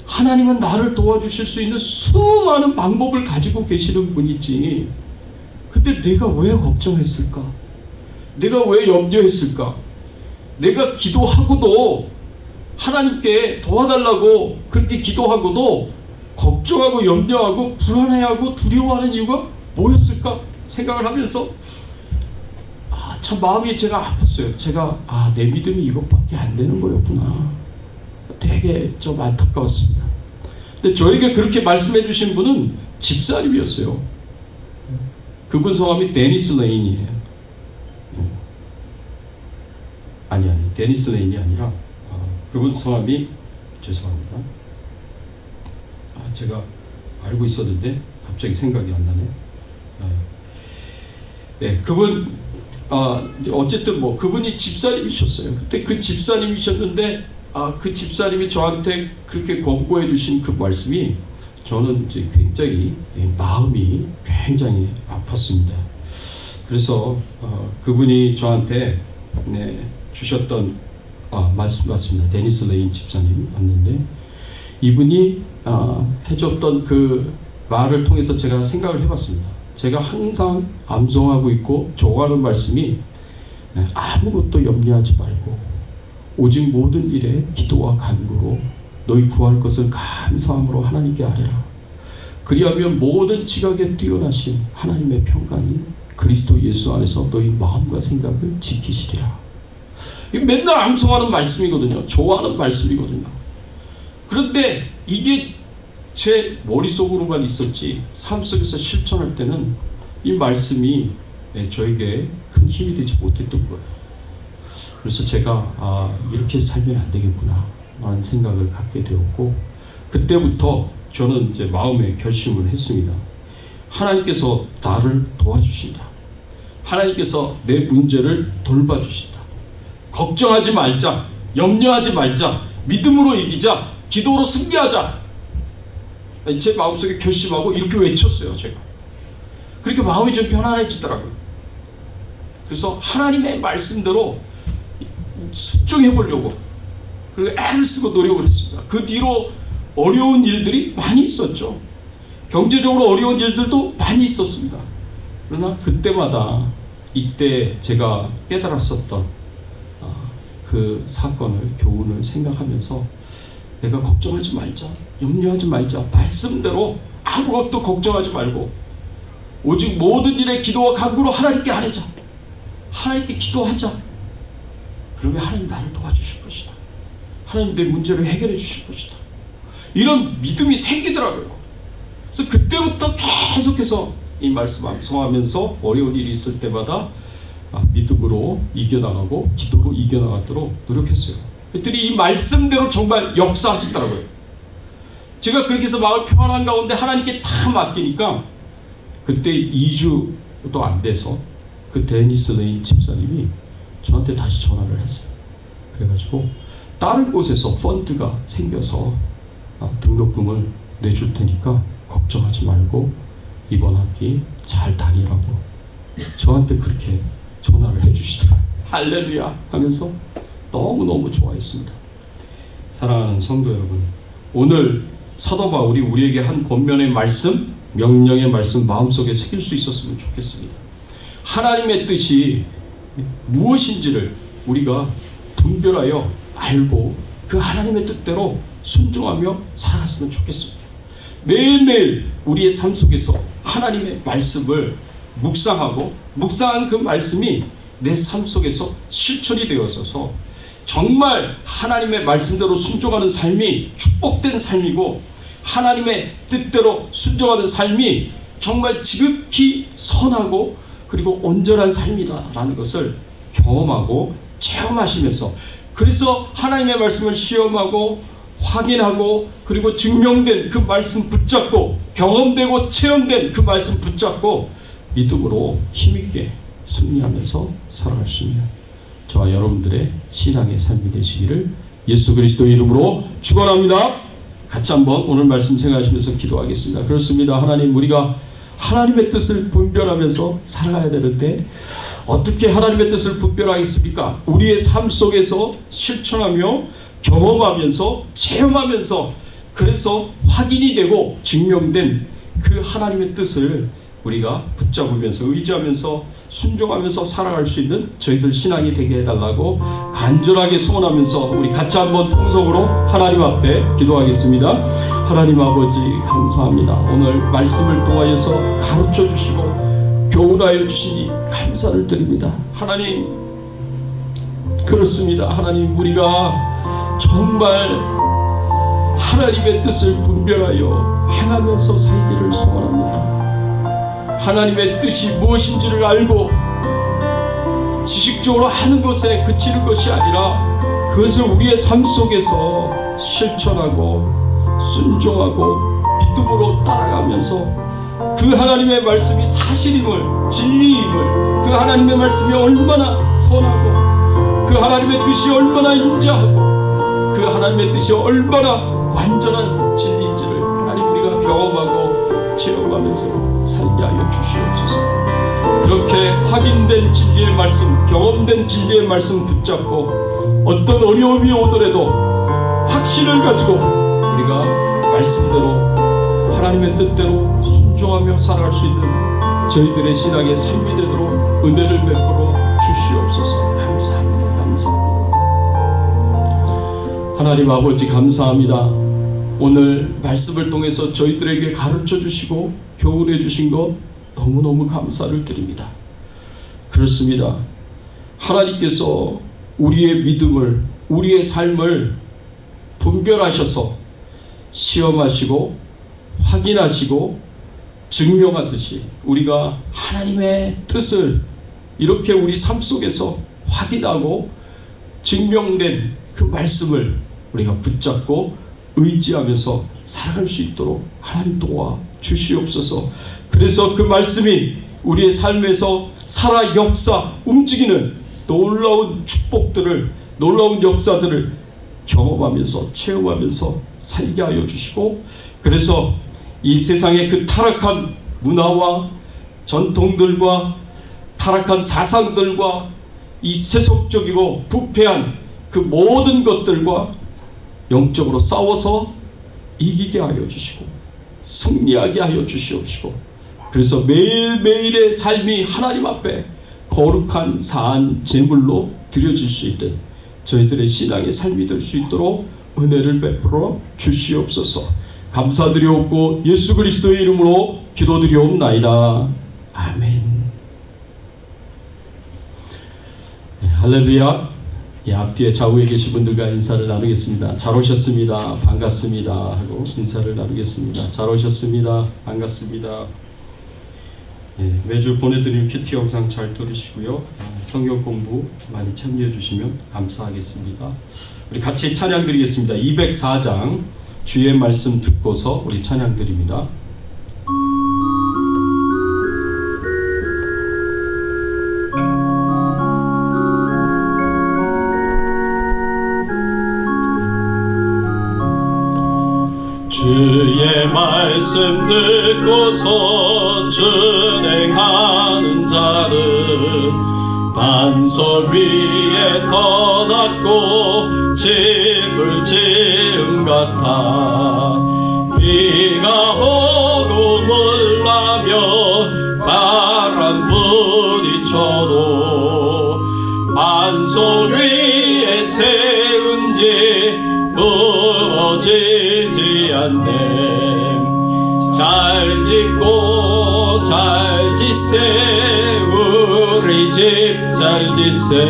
하나님은 나를 도와주실 수 있는 수많은 방법을 가지고 계시는 분이지. 근데 내가 왜 걱정했을까? 내가 왜 염려했을까? 내가 기도하고도 하나님께 도와달라고 그렇게 기도하고도 걱정하고 염려하고 불안해하고 두려워하는 이유가 뭐였을까? 생각을 하면서 참 마음이 제가 아팠어요. 제가 내 믿음이 이것밖에 안 되는 거였구나. 되게 좀 안타까웠습니다. 근데 저에게 그렇게 말씀해 주신 분은 집사님이었어요. 그분 성함이 데니스 레인이에요. 아니 데니스 레인이 아니라 그분 성함이 죄송합니다. 제가 알고 있었는데 갑자기 생각이 안 나네. 네, 그분 어쨌든 뭐 그분이 집사님이셨어요. 그때 그 집사님이셨는데 그 집사님이 저한테 그렇게 권고해 주신 그 말씀이 저는 이제 굉장히 마음이 굉장히 아팠습니다. 그래서 그분이 저한테 주셨던 맞습니다. 데니스 레인 집사님 왔는데 이분이 해줬던 그 말을 통해서 제가 생각을 해봤습니다. 제가 항상 암송하고 있고 좋아하는 말씀이 아무것도 염려하지 말고 오직 모든 일에 기도와 간구로 너희 구할 것을 감사함으로 하나님께 아뢰라. 그리하면 모든 지각에 뛰어나신 하나님의 평강이 그리스도 예수 안에서 너희 마음과 생각을 지키시리라. 맨날 암송하는 말씀이거든요. 좋아하는 말씀이거든요. 그런데 이게 제 머릿속으로만 있었지 삶 속에서 실천할 때는 이 말씀이 저에게 큰 힘이 되지 못했던 거예요. 그래서 제가 이렇게 살면 안 되겠구나 라는 생각을 갖게 되었고, 그때부터 저는 이제 마음에 결심을 했습니다. 하나님께서 나를 도와주신다. 하나님께서 내 문제를 돌봐주신다. 걱정하지 말자. 염려하지 말자. 믿음으로 이기자. 기도로 승리하자. 제 마음속에 결심하고 이렇게 외쳤어요. 제가 그렇게 마음이 좀 편안해지더라고요. 그래서 하나님의 말씀대로 순종해 보려고 그리고 애를 쓰고 노력을 했습니다. 그 뒤로 어려운 일들이 많이 있었죠. 경제적으로 어려운 일들도 많이 있었습니다. 그러나 그때마다 이때 제가 깨달았었던 그 사건을, 교훈을 생각하면서 내가 걱정하지 말자, 염려하지 말자, 말씀대로 아무것도 걱정하지 말고 오직 모든 일에 기도와 간구로 하나님께 아뢰자. 하나님께 기도하자. 그러면 하나님 나를 도와주실 것이다. 하나님 내 문제를 해결해 주실 것이다. 이런 믿음이 생기더라고요. 그래서 그때부터 계속해서 이 말씀 암송하면서 어려운 일이 있을 때마다 믿음으로 이겨나가고 기도로 이겨나가도록 노력했어요. 그랬더니 이 말씀대로 정말 역사하시더라고요. 제가 그렇게 해서 마음 평안한 가운데 하나님께 다 맡기니까 그때 2주도 안 돼서 그 데니스 레인 집사님이 저한테 다시 전화를 했어요. 그래가지고 다른 곳에서 펀드가 생겨서 등록금을 내줄 테니까 걱정하지 말고 이번 학기 잘 다니라고 저한테 그렇게 전화를 해주시더라고요. 할렐루야 하면서 너무너무 좋아했습니다. 사랑하는 성도 여러분, 오늘 사도 바울이 우리에게 한 권면의 말씀, 명령의 말씀 마음속에 새길 수 있었으면 좋겠습니다. 하나님의 뜻이 무엇인지를 우리가 분별하여 알고 그 하나님의 뜻대로 순종하며 살았으면 좋겠습니다. 매일매일 우리의 삶 속에서 하나님의 말씀을 묵상하고 묵상한 그 말씀이 내 삶 속에서 실천이 되어서 정말 하나님의 말씀대로 순종하는 삶이 축복된 삶이고 하나님의 뜻대로 순종하는 삶이 정말 지극히 선하고 그리고 온전한 삶이다라는 것을 경험하고 체험하시면서, 그래서 하나님의 말씀을 시험하고 확인하고 그리고 증명된 그 말씀 붙잡고 경험되고 체험된 그 말씀 붙잡고 믿음으로 힘있게 승리하면서 살아갈 수 있는 저와 여러분들의 신앙의 삶이 되시기를 예수 그리스도의 이름으로 축원합니다. 같이 한번 오늘 말씀 생각하시면서 기도하겠습니다. 그렇습니다. 하나님, 우리가 하나님의 뜻을 분별하면서 살아가야 되는데 어떻게 하나님의 뜻을 분별하겠습니까? 우리의 삶 속에서 실천하며 경험하면서 체험하면서 그래서 확인이 되고 증명된 그 하나님의 뜻을 우리가 붙잡으면서 의지하면서 순종하면서 살아갈 수 있는 저희들 신앙이 되게 해달라고 간절하게 소원하면서 우리 같이 한번 통성으로 하나님 앞에 기도하겠습니다. 하나님 아버지 감사합니다. 오늘 말씀을 통하여서 가르쳐 주시고 교훈하여 주시니 감사를 드립니다. 하나님, 그렇습니다. 하나님, 우리가 정말 하나님의 뜻을 분별하여 행하면서 살기를 소원합니다. 하나님의 뜻이 무엇인지를 알고 지식적으로 하는 것에 그치는 것이 아니라 그것을 우리의 삶 속에서 실천하고 순종하고 믿음으로 따라가면서 그 하나님의 말씀이 사실임을, 진리임을, 그 하나님의 말씀이 얼마나 선하고 그 하나님의 뜻이 얼마나 인자하고 그 하나님의 뜻이 얼마나 완전한 진리인지를 하나님 우리가 경험하고 체험하면서 살게 하여 주시옵소서. 그렇게 확인된 진리의 말씀, 경험된 진리의 말씀 붙잡고 어떤 어려움이 오더라도 확신을 가지고 우리가 말씀대로 하나님의 뜻대로 순종하며 살아갈 수 있는 저희들의 신앙의 삶이 되도록 은혜를 베풀어 주시옵소서. 감사합니다. 감사합니다. 하나님 아버지 감사합니다. 오늘 말씀을 통해서 저희들에게 가르쳐 주시고 교훈해 주신 것 너무너무 감사를 드립니다. 그렇습니다. 하나님께서 우리의 믿음을, 우리의 삶을 분별하셔서 시험하시고 확인하시고 증명하듯이 우리가 하나님의 뜻을 이렇게 우리 삶 속에서 확인하고 증명된 그 말씀을 우리가 붙잡고 의지하면서 살아갈 수 있도록 하나님 도와 주시옵소서. 그래서 그 말씀이 우리의 삶에서 살아 역사 움직이는 놀라운 축복들을, 놀라운 역사들을 경험하면서 체험하면서 살게 하여 주시고, 그래서 이 세상의 그 타락한 문화와 전통들과 타락한 사상들과 이 세속적이고 부패한 그 모든 것들과 영적으로 싸워서 이기게 하여 주시고 승리하게 하여 주시옵시고, 그래서 매일매일의 삶이 하나님 앞에 거룩한 사한 제물로 드려질 수 있는 저희들의 신앙의 삶이 될 수 있도록 은혜를 베풀어 주시옵소서. 감사드리옵고 예수 그리스도의 이름으로 기도드리옵나이다. 아멘. 네, 할렐루야. 앞뒤에 좌우에 계신 분들과 인사를 나누겠습니다. 잘 오셨습니다. 반갑습니다 하고 인사를 나누겠습니다. 잘 오셨습니다. 반갑습니다. 네, 매주 보내드리는 큐티 영상 잘 들으시고요. 성경 공부 많이 참여해 주시면 감사하겠습니다. 우리 같이 찬양 드리겠습니다. 204장 주의 말씀 듣고서 우리 찬양 드립니다. 주의 말씀 듣고서 준행하는 자는 반석 위에 터닫고 집을 지은 같아. 비가 오고 물나며 바람 부딪혀도 반석 위에 세운 지 부러지지 않네. 잘 짓고 잘 짓세 우리 집 잘 짓세.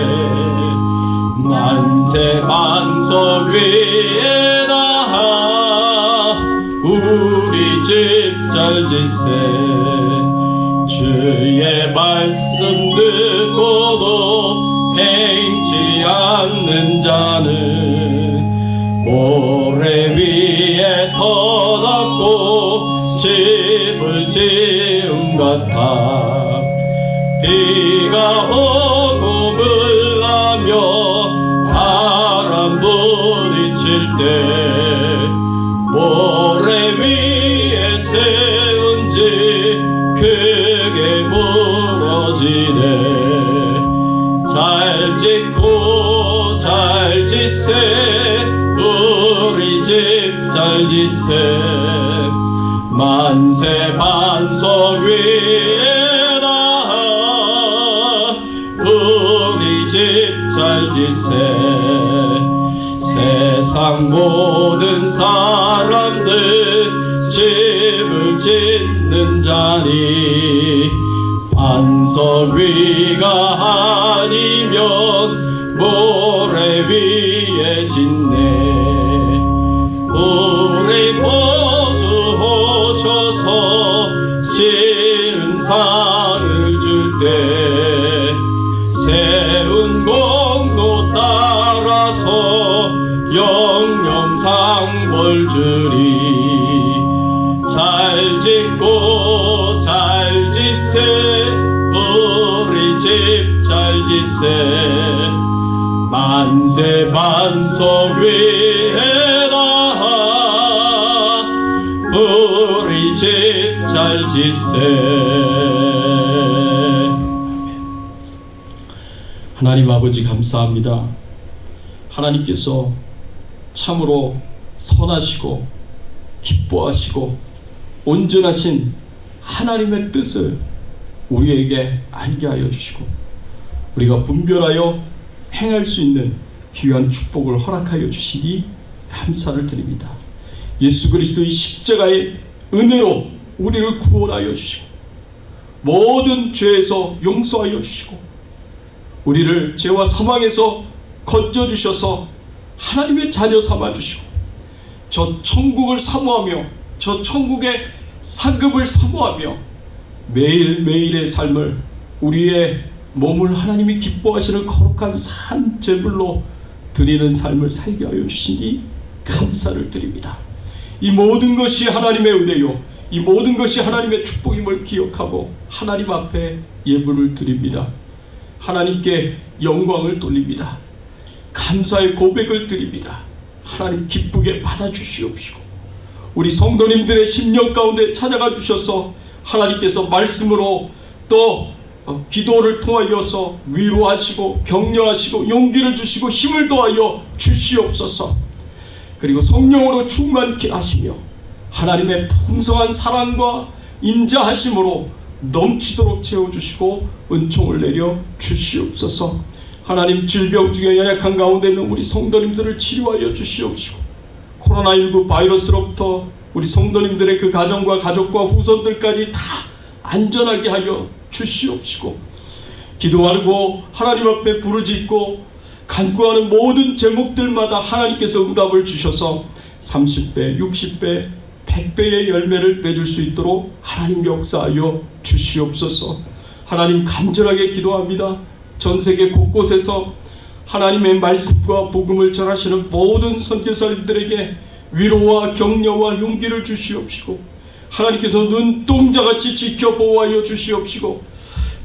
만세 반석 위에 나 우리 집 잘 짓세. 주의 말씀 듣고도 행치 않는 자는 모래 위에 터닫고 집을 지은 같아. 비가 오고 물나며 바람 부딪힐 때 모래 위에 세운 집 크게 부러지네. 잘 짓고 잘 짓세 우리 집 잘 짓세. 만세 반석 위에 나 우리 집 잘 짓세. 세상 모든 사람들 집을 짓는 자니 반석 위가 아니면 모래 위에 짓네. 우리 구주 오셔서 지은 상을 줄 때 세운 공로 따라서 영영상 벌 주리. 잘 짓고 잘 짓세 우리 집 잘 짓세. 만세 반석 위에 나 우리 집 잘 짓세. 하나님 아버지 감사합니다. 하나님께서 참으로 선하시고 기뻐하시고 온전하신 하나님의 뜻을 우리에게 알게 하여 주시고 우리가 분별하여 행할 수 있는 귀한 축복을 허락하여 주시니 감사를 드립니다. 예수 그리스도의 십자가의 은혜로 우리를 구원하여 주시고 모든 죄에서 용서하여 주시고 우리를 죄와 사망에서 건져주셔서 하나님의 자녀 삼아주시고 저 천국을 사모하며 저 천국의 상급을 사모하며 매일매일의 삶을 우리의 몸을 하나님이 기뻐하시는 거룩한 산 제물로 드리는 삶을 살게 하여 주시니 감사를 드립니다. 이 모든 것이 하나님의 은혜요 이 모든 것이 하나님의 축복임을 기억하고 하나님 앞에 예물을 드립니다. 하나님께 영광을 돌립니다. 감사의 고백을 드립니다. 하나님 기쁘게 받아주시옵시고 우리 성도님들의 심령 가운데 찾아가 주셔서 하나님께서 말씀으로 또 기도를 통하여서 위로하시고 격려하시고 용기를 주시고 힘을 더하여 주시옵소서. 그리고 성령으로 충만케 하시며 하나님의 풍성한 사랑과 인자하심으로 넘치도록 채워주시고 은총을 내려 주시옵소서. 하나님 질병 중에 연약한 가운데 있는 우리 성도님들을 치료하여 주시옵시고 코로나19 바이러스로부터 우리 성도님들의 그 가정과 가족과 후손들까지 다 안전하게 하여 주시옵시고 기도하고 하나님 앞에 부르짖고 간구하는 모든 제목들마다 하나님께서 응답을 주셔서 30배, 60배, 100배의 열매를 맺을 수 있도록 하나님 역사하여 주시옵소서. 하나님 간절하게 기도합니다. 전 세계 곳곳에서 하나님의 말씀과 복음을 전하시는 모든 선교사님들에게 위로와 격려와 용기를 주시옵시고 하나님께서 눈동자같이 지켜보호하여 주시옵시고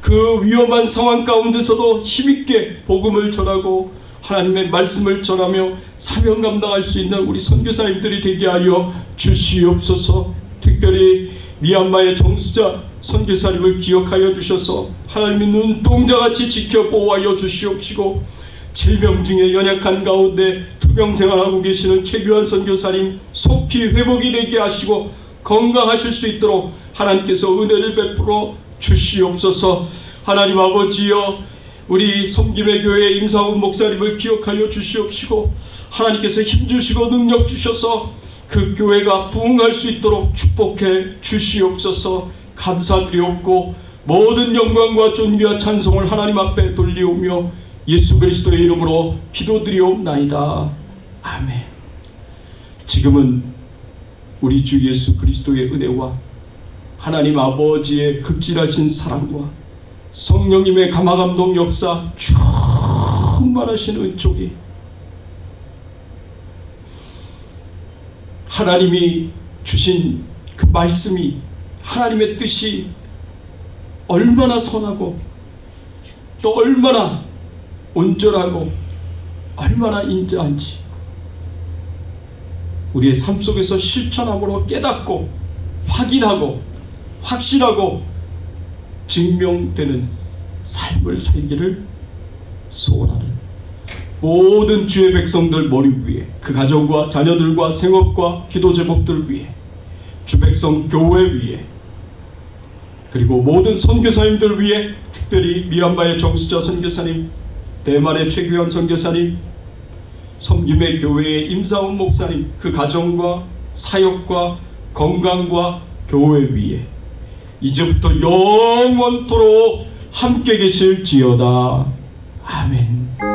그 위험한 상황 가운데서도 힘있게 복음을 전하고 하나님의 말씀을 전하며 사명 감당할 수 있는 우리 선교사님들이 되게 하여 주시옵소서. 특별히 미얀마의 정수자 선교사님을 기억하여 주셔서 하나님의 눈동자같이 지켜보호하여 주시옵시고 질병 중에 연약한 가운데 투병생활하고 계시는 최규환 선교사님 속히 회복이 되게 하시고 건강하실 수 있도록 하나님께서 은혜를 베풀어 주시옵소서. 하나님 아버지여 우리 섬김의 교회 임상훈 목사님을 기억하여 주시옵시고 하나님께서 힘주시고 능력 주셔서 그 교회가 부흥할 수 있도록 축복해 주시옵소서. 감사드리옵고 모든 영광과 존귀와 찬송을 하나님 앞에 돌리오며 예수 그리스도의 이름으로 기도드리옵나이다. 아멘. 지금은 우리 주 예수 그리스도의 은혜와 하나님 아버지의 극진하신 사랑과 성령님의 감화감동 역사 충만하신 은총이 하나님이 주신 그 말씀이 하나님의 뜻이 얼마나 선하고 또 얼마나 온전하고 얼마나 인자한지 우리의 삶 속에서 실천함으로 깨닫고 확인하고 확신하고 증명되는 삶을 살기를 소원하는 모든 주의 백성들 머리 위에 그 가정과 자녀들과 생업과 기도 제목들 위에 주 백성 교회 위에 그리고 모든 선교사님들 위에 특별히 미얀마의 정수자 선교사님, 대만의 최규환 선교사님, 섬김의 교회의 임상훈 목사님 그 가정과 사역과 건강과 교회 위에 이제부터 영원토록 함께 계실지어다. 아멘.